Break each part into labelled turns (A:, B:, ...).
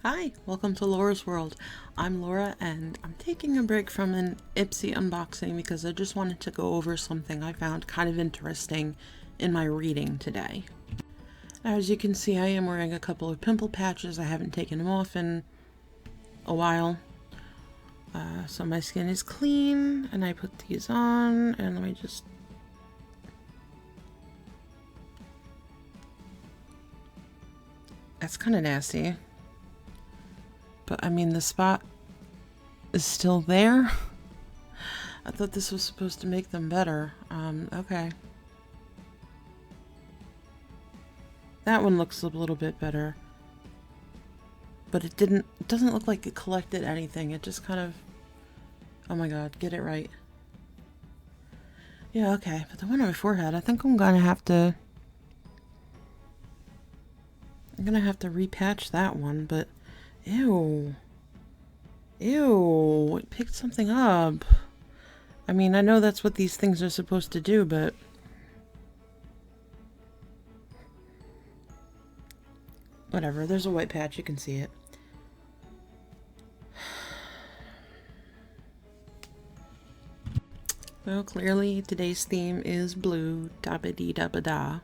A: Hi, welcome to Laura's World. I'm Laura and I'm taking a break from an Ipsy unboxing because I just wanted to go over something I found kind of interesting in my reading today. Now, as you can see, I am wearing a couple of pimple patches. I haven't taken them off in a while. So my skin is clean and I put these on and let me just... That's kind of nasty. But I mean, the spot is still there. I thought this was supposed to make them better. Okay. That one looks a little bit better. But it doesn't look like it collected anything. It just kind of, oh my god, get it right. Yeah, okay. But the one on my forehead, I think I'm gonna have to repatch that one, but ew. Ew, it picked something up. I mean, I know that's what these things are supposed to do, but... Whatever, there's a white patch, you can see it. Well, clearly today's theme is blue, da-ba-dee-da-ba-da.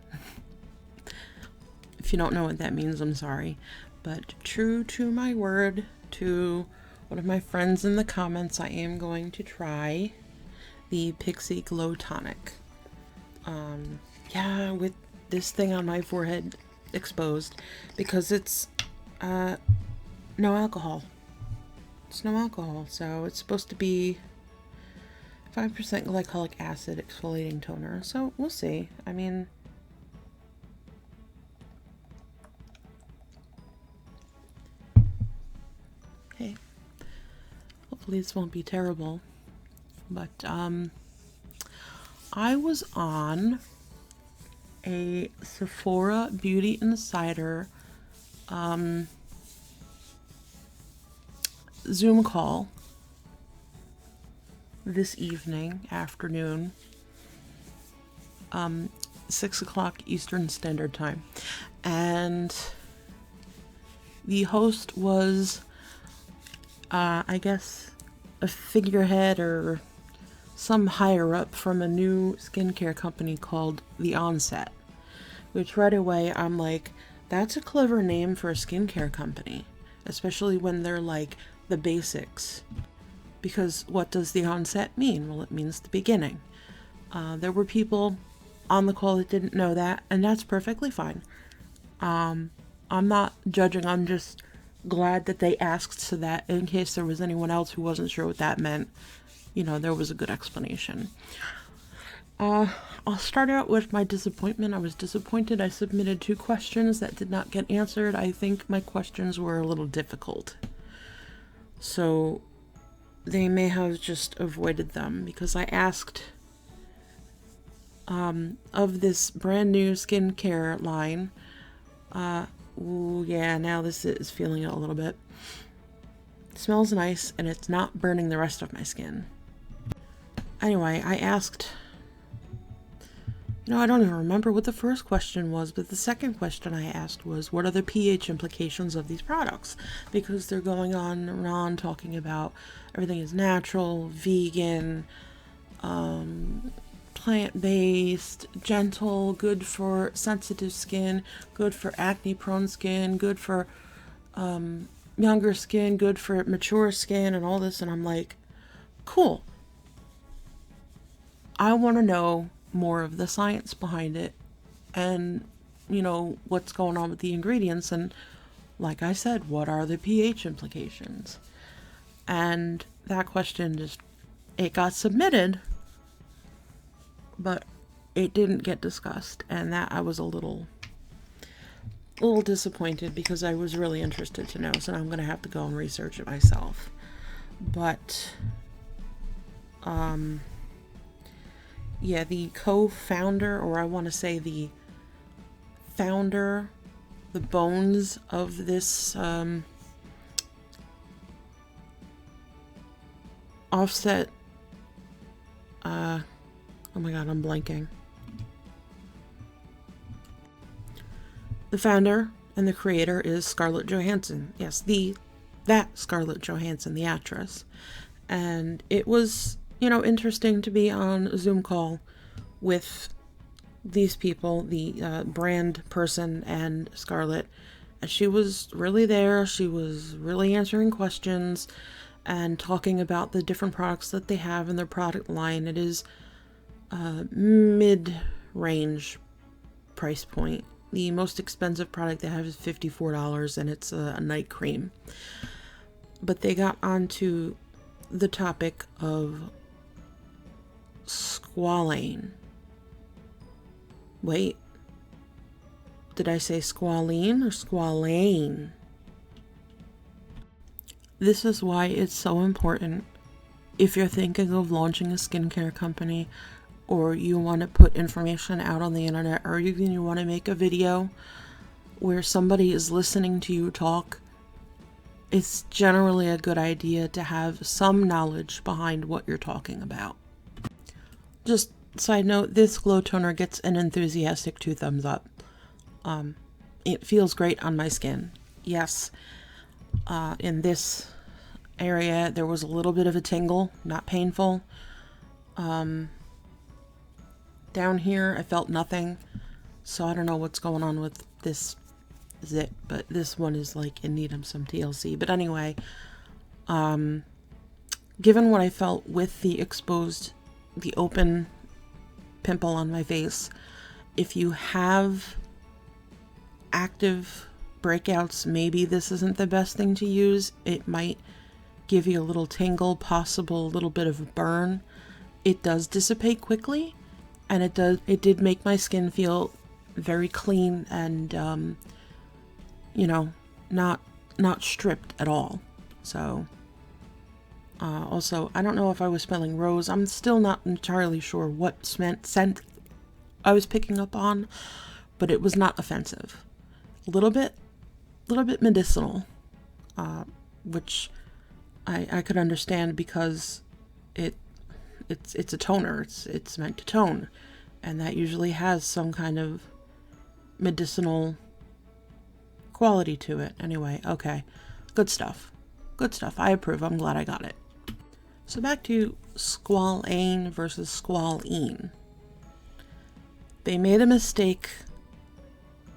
A: If you don't know what that means, I'm sorry. But true to my word, to one of my friends in the comments, I am going to try the Pixie Glow Tonic. Yeah, with this thing on my forehead exposed, because it's no alcohol. It's no alcohol, so it's supposed to be 5% glycolic acid exfoliating toner. So we'll see. I mean, hey, hopefully this won't be terrible. But I was on a Sephora Beauty Insider Zoom call this afternoon, 6 o'clock Eastern Standard Time, and the host was, I guess, a figurehead or some higher up from a new skincare company called The Onset, which right away I'm like, that's a clever name for a skincare company, especially when they're like the basics. Because what does the onset mean? Well, it means the beginning. There were people on the call that didn't know that, and that's perfectly fine. I'm not judging, I'm just glad that they asked so that in case there was anyone else who wasn't sure what that meant, you know, there was a good explanation. I'll start out with my disappointment. I was disappointed. I submitted 2 questions that did not get answered. I think my questions were a little difficult. So they may have just avoided them, because I asked of this brand new skincare line. Ooh, yeah, now this is feeling it a little bit. It smells nice and it's not burning the rest of my skin. Anyway, I asked, I don't even remember what the first question was, but the second question I asked was, what are the pH implications of these products? Because they're going on and on talking about everything is natural, vegan, plant-based, gentle, good for sensitive skin, good for acne-prone skin, good for younger skin, good for mature skin, and all this. And I'm like, cool. I want to know more of the science behind it and, what's going on with the ingredients. And like I said, what are the pH implications? And that question it got submitted, but it didn't get discussed. And that I was a little disappointed, because I was really interested to know. So now I'm going to have to go and research it myself. But, yeah, the co-founder, or I want to say the founder, the bones of this offset, oh my god, I'm blanking. The founder And the creator is Scarlett Johansson. Yes, that Scarlett Johansson, the actress. And it was, interesting to be on a Zoom call with these people, the brand person and Scarlett. And she was really there. She was really answering questions and talking about the different products that they have in their product line. It is mid-range price point. The most expensive product they have is $54, and it's a night cream. But they got onto the topic of Squalane. Wait, did I say Squalene or Squalane? This is why it's so important, if you're thinking of launching a skincare company, or you want to put information out on the internet, or even you want to make a video where somebody is listening to you talk, it's generally a good idea to have some knowledge behind what you're talking about. Just side note, this glow toner gets an enthusiastic 2 thumbs up. It feels great on my skin. Yes, in this area there was a little bit of a tingle, not painful. Down here I felt nothing, so I don't know what's going on with this zit, but this one is like in need of some TLC. But anyway, given what I felt with the open pimple on my face, if you have active breakouts, maybe this isn't the best thing to use. It might give you a little tingle, possible a little bit of a burn. It does dissipate quickly, and it did make my skin feel very clean and not stripped at all. So also, I don't know if I was smelling rose. I'm still not entirely sure what scent I was picking up on, but it was not offensive. A little bit medicinal, which I could understand, because it's a toner. It's meant to tone, and that usually has some kind of medicinal quality to it. Anyway, okay, good stuff. I approve. I'm glad I got it. So back to Squalane versus Squalene. They made a mistake,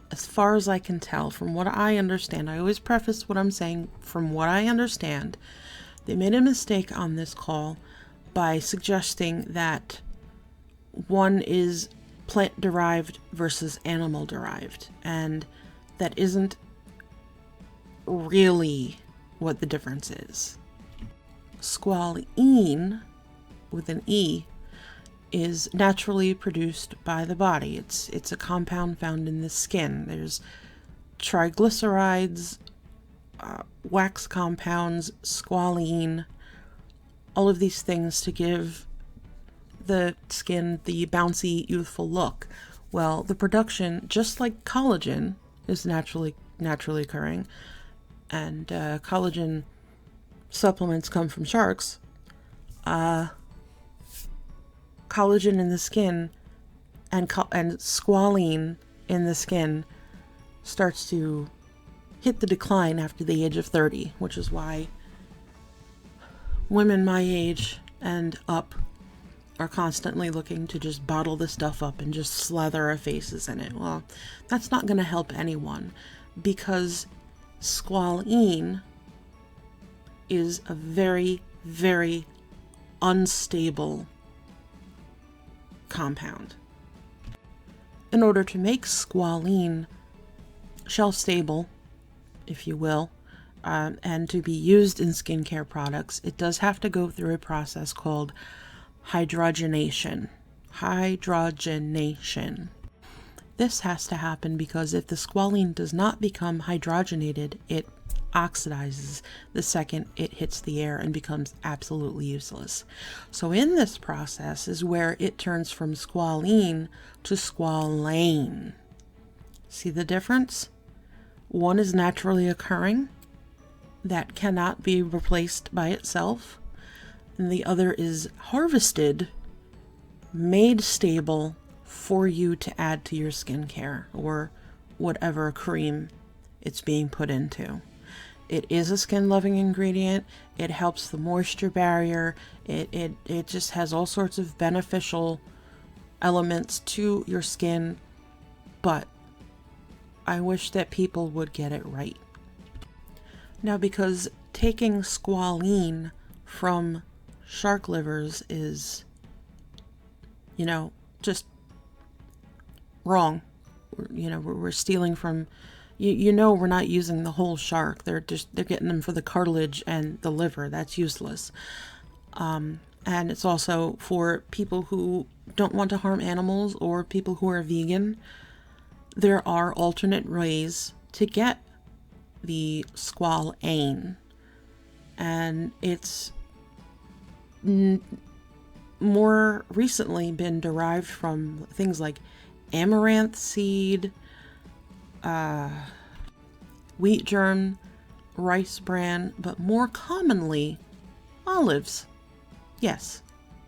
A: as far as I can tell, from what I understand. I always preface what I'm saying from what I understand. They made a mistake on this call by suggesting that one is plant-derived versus animal-derived, and that isn't really what the difference is. Squalene, with an E, is naturally produced by the body. It's a compound found in the skin. There's triglycerides, wax compounds, squalene, all of these things to give the skin the bouncy, youthful look. Well, the production, just like collagen, is naturally occurring, and collagen supplements come from sharks. Collagen in the skin and squalene in the skin starts to hit the decline after the age of 30, which is why women my age and up are constantly looking to just bottle the stuff up and just slather our faces in it. Well, that's not going to help anyone, because squalene is a very, very unstable compound. In order to make squalene shelf stable, if you will, and to be used in skincare products, it does have to go through a process called hydrogenation. This has to happen because if the squalene does not become hydrogenated, it oxidizes the second it hits the air and becomes absolutely useless. So in this process is where it turns from squalene to squalane. See the difference? One is naturally occurring, that cannot be replaced by itself, and the other is harvested, made stable for you to add to your skincare or whatever cream it's being put into. It is a skin-loving ingredient. It helps the moisture barrier. It just has all sorts of beneficial elements to your skin, but I wish that people would get it right. Now, because taking squalene from shark livers is, just wrong. We're stealing from, we're not using the whole shark. They're getting them for the cartilage and the liver. That's useless. And it's also for people who don't want to harm animals or people who are vegan. There are alternate ways to get the Squalane, and it's more recently been derived from things like amaranth seed, wheat germ, rice bran, but more commonly olives. Yes,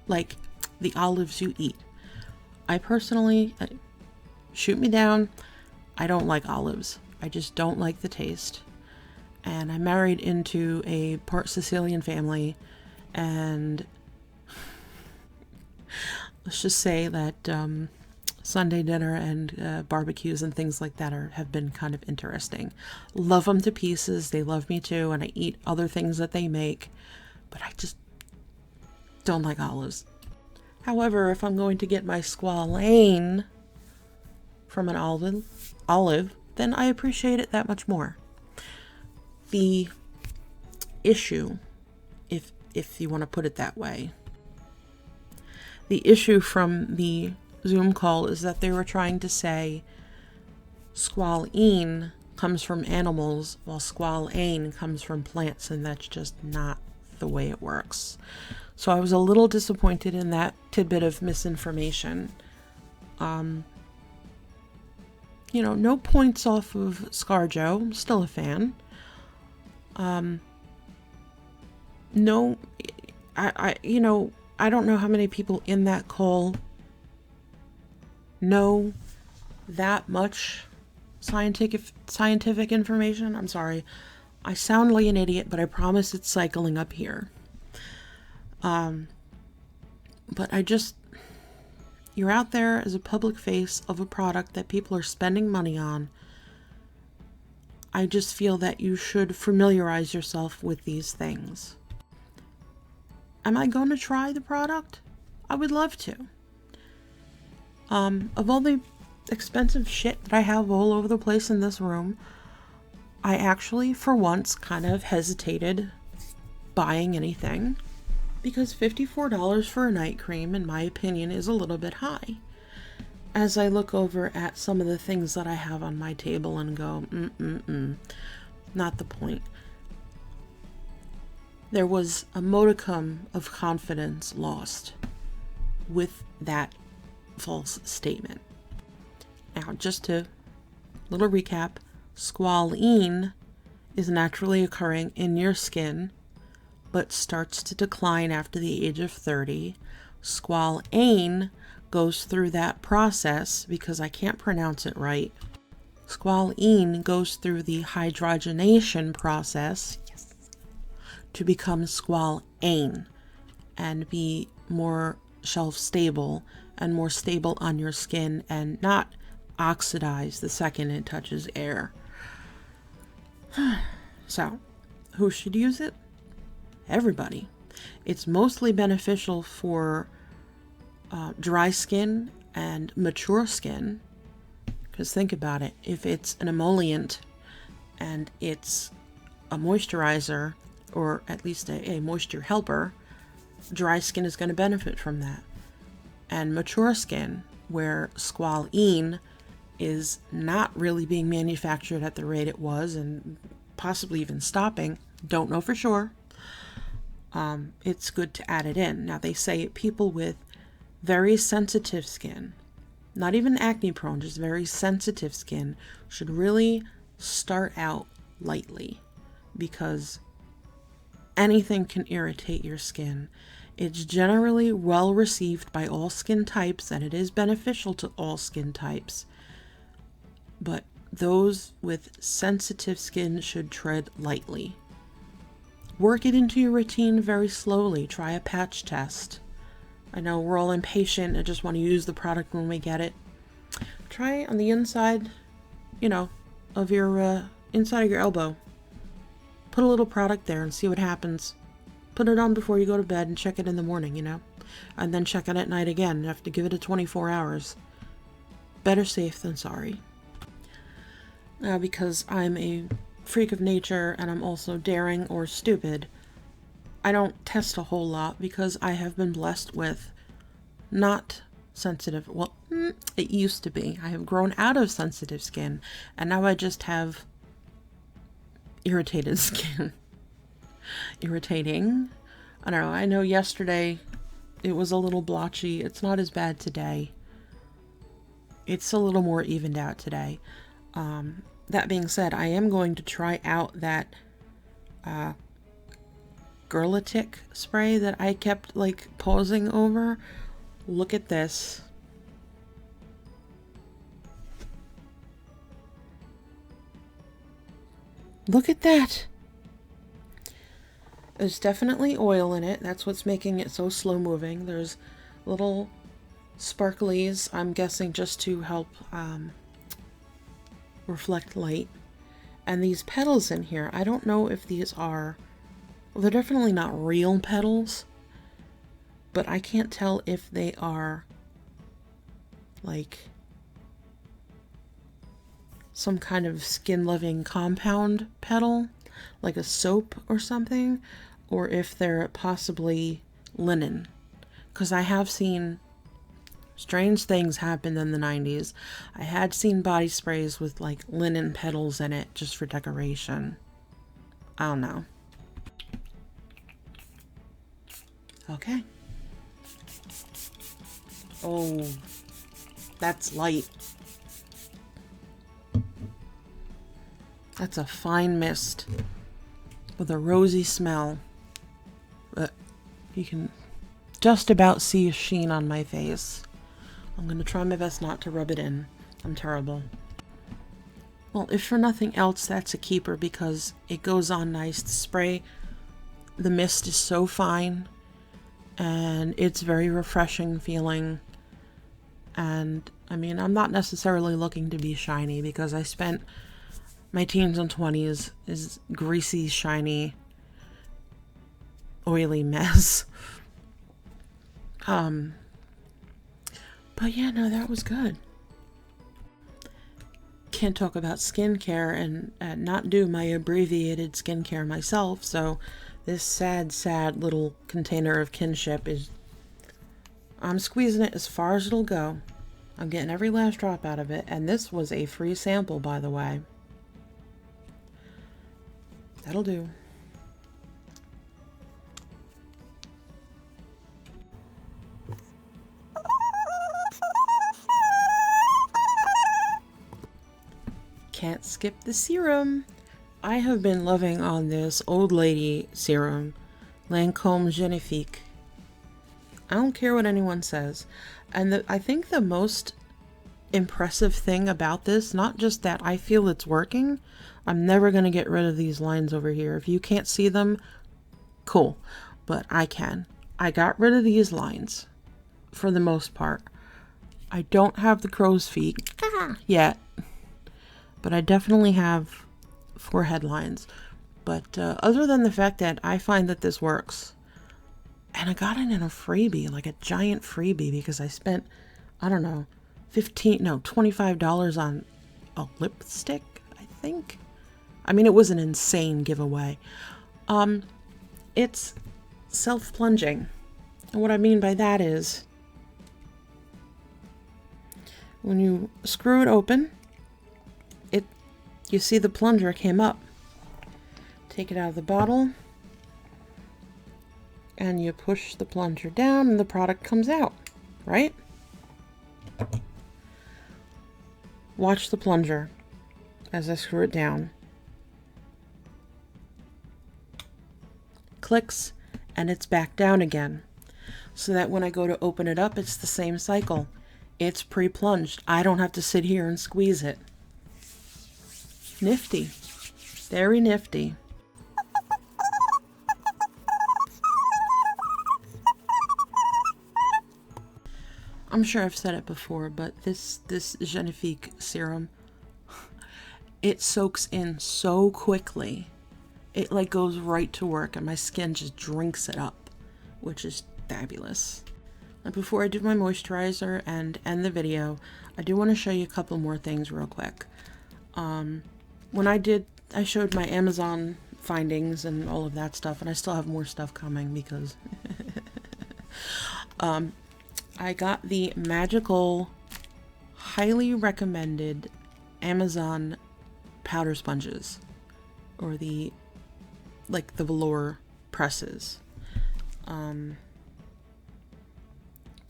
A: like the olives you eat. I personally, shoot me down, I don't like olives. I just don't like the taste. And I'm married into a part Sicilian family, and let's just say that Sunday dinner and barbecues and things like that have been kind of interesting. Love them to pieces. They love me too, and I eat other things that they make, but I just don't like olives. However, if I'm going to get my Squalane from an olive, then I appreciate it that much more. The issue, if you want to put it that way, the issue from the Zoom call is that they were trying to say Squalene comes from animals while Squalane comes from plants, and that's just not the way it works. So I was a little disappointed in that tidbit of misinformation. No points off of ScarJo. I'm still a fan. No, I don't know how many people in that call know that much scientific information. I'm sorry. I sound like an idiot, but I promise it's cycling up here. But you're out there as a public face of a product that people are spending money on. I just feel that you should familiarize yourself with these things. Am I going to try the product? I would love to. Of all the expensive shit that I have all over the place in this room, I actually, for once, kind of hesitated buying anything, because $54 for a night cream, in my opinion, is a little bit high. As I look over at some of the things that I have on my table and go, not the point. There was a modicum of confidence lost with that false statement. Now, just a little recap, Squalene is naturally occurring in your skin, but starts to decline after the age of 30. Squalane goes through that process, because I can't pronounce it right. Squalene goes through the hydrogenation process to become Squalane and be more shelf stable and more stable on your skin and not oxidize the second it touches air. So, who should use it? Everybody. It's mostly beneficial for dry skin and mature skin, because think about it, if it's an emollient and it's a moisturizer, or at least a moisture helper, dry skin is going to benefit from that. And mature skin, where Squalene is not really being manufactured at the rate it was, and possibly even stopping, don't know for sure, it's good to add it in. Now, they say people with very sensitive skin, not even acne prone, just very sensitive skin, should really start out lightly, because anything can irritate your skin. It's generally well received by all skin types, and it is beneficial to all skin types. But those with sensitive skin should tread lightly. Work it into your routine very slowly. Try a patch test. I know we're all impatient and just want to use the product when we get it. Try on the inside, of your, inside of your elbow. Put a little product there and see what happens. Put it on before you go to bed and check it in the morning, And then check it at night again. You have to give it 24 hours. Better safe than sorry. Now, because I'm a freak of nature and I'm also daring or stupid, I don't test a whole lot because I have been blessed with not sensitive. Well, it used to be. I have grown out of sensitive skin and now I just have irritated skin. Irritating. I don't know. I know yesterday it was a little blotchy. It's not as bad today. It's a little more evened out today. That being said, I am going to try out that Girlatic spray that I kept pausing over. Look at this. Look at that. There's definitely oil in it. That's what's making it so slow moving. There's little sparklies, I'm guessing just to help reflect light. And these petals in here, I don't know if these are, well, they're definitely not real petals, but I can't tell if they are some kind of skin-loving compound petal, like a soap or something, or if they're possibly linen. Because I have seen strange things happen in the 90s. I had seen body sprays with linen petals in it just for decoration. I don't know. Okay. Oh, that's light. That's a fine mist with a rosy smell. But you can just about see a sheen on my face. I'm going to try my best not to rub it in. I'm terrible. Well, if for nothing else, that's a keeper because it goes on nice. The spray, the mist is so fine and it's very refreshing feeling. And I mean, I'm not necessarily looking to be shiny because I spent my teens and 20s is greasy, shiny, oily mess. But yeah, no, that was good. Can't talk about skincare and not do my abbreviated skincare myself, so this sad little container of kinship is... I'm squeezing it as far as it'll go. I'm getting every last drop out of it, and this was a free sample, by the way. That'll do. Can't skip the serum. I have been loving on this old lady serum, Lancome Genifique. I don't care what anyone says. And I think the most impressive thing about this, not just that I feel it's working, I'm never going to get rid of these lines over here. If you can't see them, cool, but I can. I got rid of these lines for the most part. I don't have the crow's feet yet, but I definitely have forehead lines. But other than the fact that I find that this works, and I got it in a freebie, like a giant freebie, because I spent, I don't know, $25 on a lipstick, I think. I mean, it was an insane giveaway. It's self-plunging. And what I mean by that is, when you screw it open, you see the plunger came up. Take it out of the bottle, and you push the plunger down, and the product comes out, right? Watch the plunger as I screw it down. Clicks, and it's back down again. So that when I go to open it up, it's the same cycle. It's pre-plunged. I don't have to sit here and squeeze it. Nifty. Very nifty. I'm sure I've said it before, but this Genifique serum, it soaks in so quickly. It like goes right to work and my skin just drinks it up, which is fabulous. Now before I do my moisturizer and end the video, I do want to show you a couple more things real quick. When I showed my Amazon findings and all of that stuff, and I still have more stuff coming because I got the magical, highly recommended Amazon powder sponges, or the velour presses. I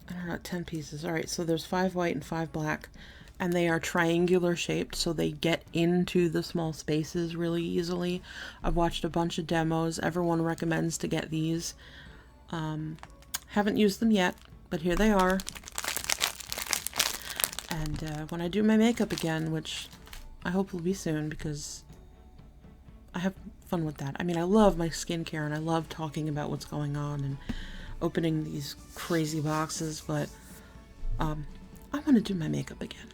A: don't know, 10 pieces. All right, so there's 5 white and 5 black, and they are triangular shaped, so they get into the small spaces really easily. I've watched a bunch of demos. Everyone recommends to get these. Haven't used them yet, but here they are. And when I do my makeup again, which I hope will be soon because I have fun with that. I mean, I love my skincare and I love talking about what's going on and opening these crazy boxes, but I want to do my makeup again.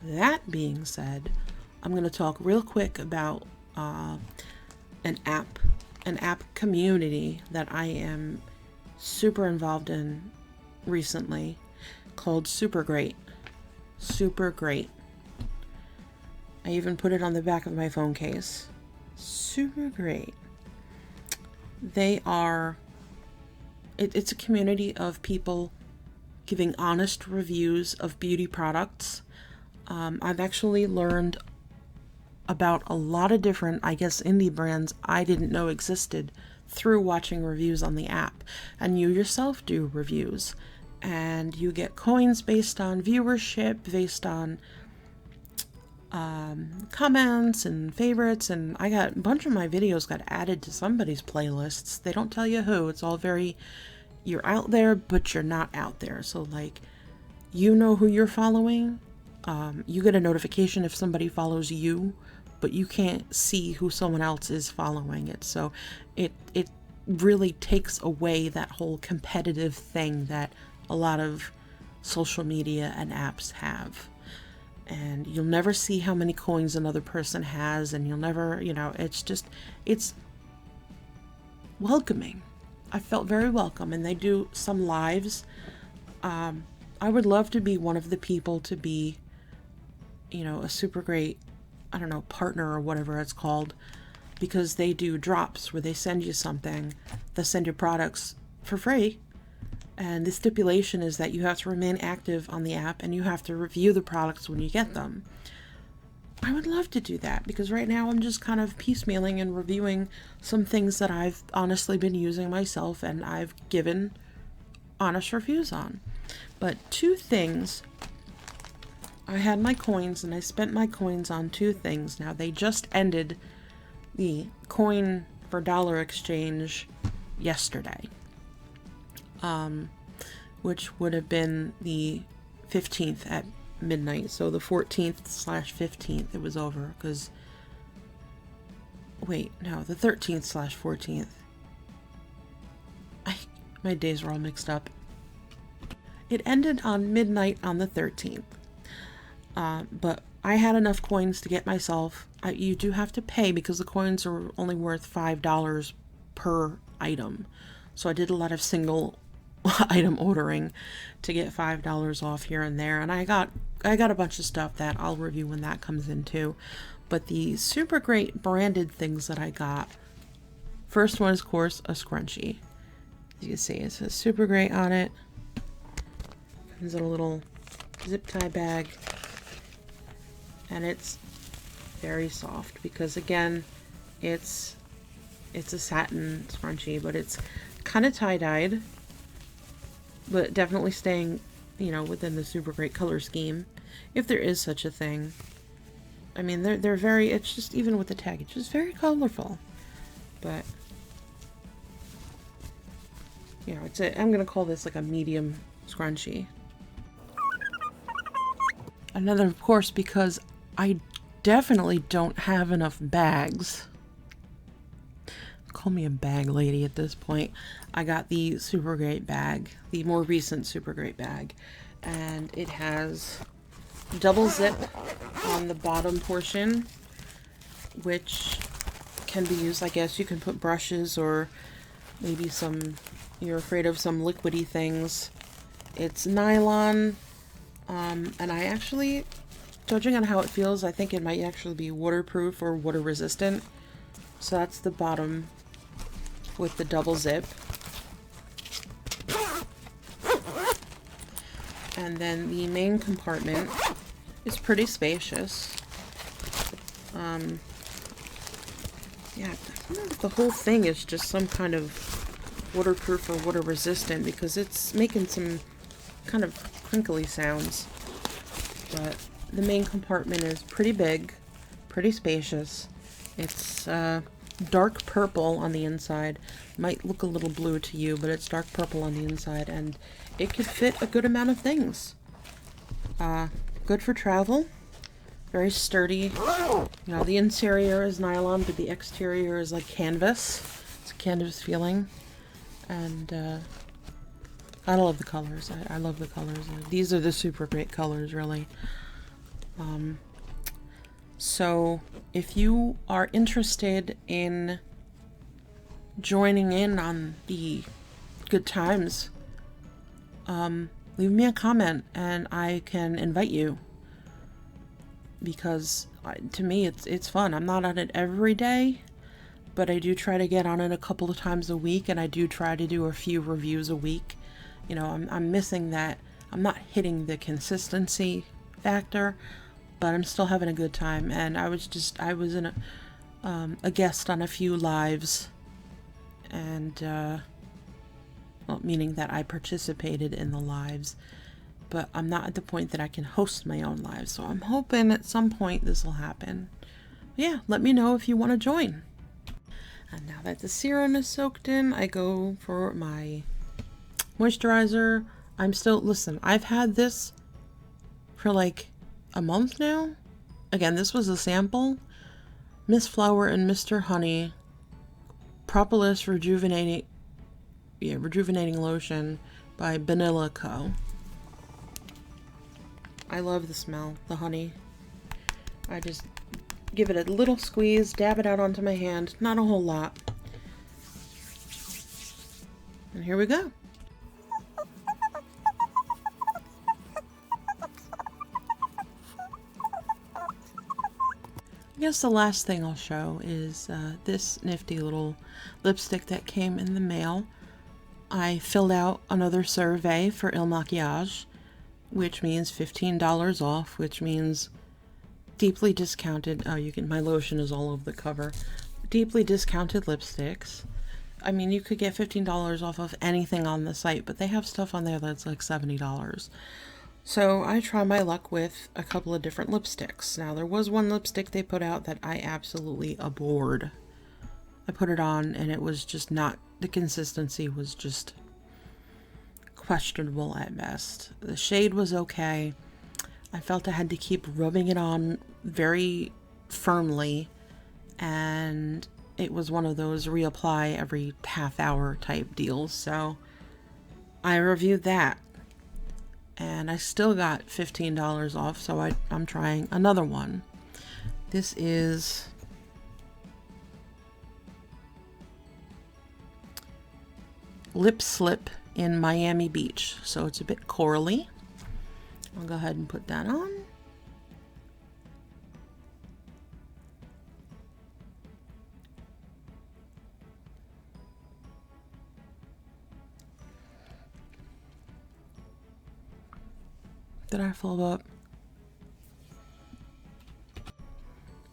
A: That being said, I'm going to talk real quick about an app community that I am super involved in recently called SuperGreat. SuperGreat. I even put it on the back of my phone case. SuperGreat. They are... It's a community of people giving honest reviews of beauty products. I've actually learned about a lot of different, I guess, indie brands I didn't know existed through watching reviews on the app. And you yourself do reviews. And you get coins based on viewership, based on comments and favorites. And I got a bunch of my videos got added to somebody's playlists. They don't tell you who. It's all very, you're out there, but you're not out there. So like, you know who you're following. You get a notification if somebody follows you, but you can't see who someone else is following it. So it really takes away that whole competitive thing that a lot of social media and apps have. And you'll never see how many coins another person has, and you'll never, you know, it's welcoming. I felt very welcome, and they do some lives. I would love to be one of the people to be, you know, a SuperGreat, I don't know, partner or whatever it's called, because they do drops where they send you something, they send you products for free. And the stipulation is that you have to remain active on the app and you have to review the products when you get them. I would love to do that because right now I'm just kind of piecemealing and reviewing some things that I've honestly been using myself and I've given honest reviews on. But 2 things, I had my coins and I spent my coins on 2 things. Now they just ended the coin for dollar exchange yesterday. Which would have been the 15th at midnight. So the 14th/15th it was over because, wait, no, the 13th/14th. My days were all mixed up. It ended on midnight on the 13th. But I had enough coins to get myself, you do have to pay because the coins are only worth $5 per item. So I did a lot of single item ordering to get $5 off here and there, and I got a bunch of stuff that I'll review when that comes in too. But the SuperGreat branded things that I got, first one is of course a scrunchie. As you can see, it says SuperGreat on it. Comes in a little zip tie bag, and it's very soft because again it's a satin scrunchie, but it's kind of tie-dyed, but definitely staying, you know, within the SuperGreat color scheme, if there is such a thing. I mean, they're very, it's just, even with the tag, it's just very colorful. But, you know, I'm going to call this like a medium scrunchie. Another, of course, because I definitely don't have enough bags. Call me a bag lady at this point. I got the SuperGreat bag, the more recent SuperGreat bag, and it has double zip on the bottom portion, which can be used, I guess you can put brushes or maybe you're afraid of some liquidy things. It's nylon, and I actually, judging on how it feels, I think it might actually be waterproof or water resistant. So that's the bottom with the double zip. And then the main compartment is pretty spacious. Yeah, I don't know if the whole thing is just some kind of waterproof or water resistant, because it's making some kind of crinkly sounds. But the main compartment is pretty big, pretty spacious. It's dark purple on the inside. Might look a little blue to you, but it's dark purple on the inside, and it could fit a good amount of things. Good for travel. Very sturdy. You know, the interior is nylon, but the exterior is like canvas. It's a canvas feeling. And I love the colors. I love the colors. These are the SuperGreat colors, really. So if you are interested in joining in on the good times, leave me a comment and I can invite you, because to me it's fun. I'm not on it every day, but I do try to get on it a couple of times a week, and I do try to do a few reviews a week. You know, I'm missing that. I'm not hitting the consistency factor, but I'm still having a good time. And I was in a guest on a few lives, and well, meaning that I participated in the lives, but I'm not at the point that I can host my own lives. So I'm hoping at some point this will happen. Yeah, let me know if you want to join. And now that the serum is soaked in, I go for my moisturizer. Listen, I've had this for like a month now. Again, this was a sample. Miss Flower and Mr. Honey Propolis Rejuvenating Lotion by Vanilla Co. I love the smell, the honey. I just give it a little squeeze, dab it out onto my hand, not a whole lot. And here we go. I guess the last thing I'll show is this nifty little lipstick that came in the mail. I filled out another survey for Il Makiage, which means $15 off, which means deeply discounted. Oh, my lotion is all over the cover. Deeply discounted lipsticks. I mean, you could get $15 off of anything on the site, but they have stuff on there that's like $70. So I try my luck with a couple of different lipsticks. Now, there was one lipstick they put out that I absolutely abhorred. I put it on and it was just not, the consistency was just questionable at best. The shade was okay. I felt I had to keep rubbing it on very firmly, and it was one of those reapply every half hour type deals. So I reviewed that, and I still got $15 off, so I'm trying another one. This is Lip Slip in Miami Beach, so it's a bit corally. I'll go ahead and put that on. Did I fold up?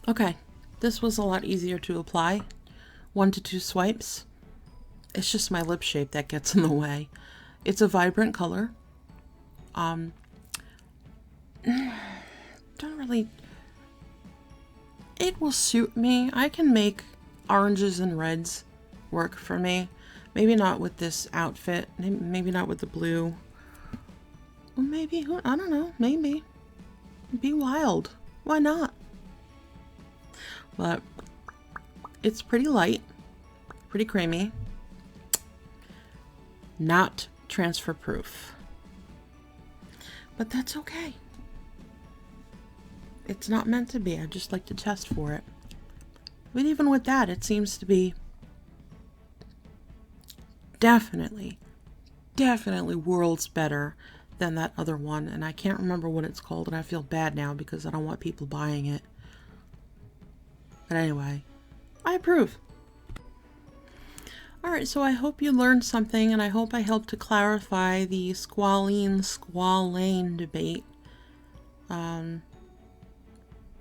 A: Okay, this was a lot easier to apply. 1 to 2 swipes. It's just my lip shape that gets in the way. It's a vibrant color. Don't really... It will suit me. I can make oranges and reds work for me. Maybe not with this outfit. Maybe not with the blue. Or maybe, I don't know, maybe. Be wild. Why not? but it's pretty light, pretty creamy. Not transfer proof, but that's okay. It's not meant to be. I just like to test for it. But even with that, it seems to be definitely worlds better than that other one. And I can't remember what it's called, and I feel bad now because I don't want people buying it. But anyway, I approve. Alright, so I hope you learned something, and I hope I helped to clarify the Squalene debate.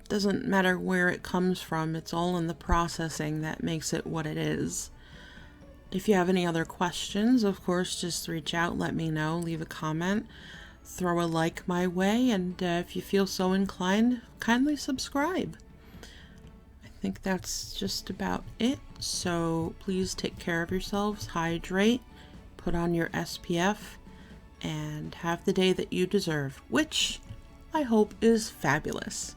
A: Doesn't matter where it comes from, it's all in the processing that makes it what it is. If you have any other questions, of course, just reach out, let me know, leave a comment, throw a like my way, and if you feel so inclined, kindly subscribe. I think that's just about it. So please take care of yourselves, hydrate, put on your SPF, and have the day that you deserve, which I hope is fabulous.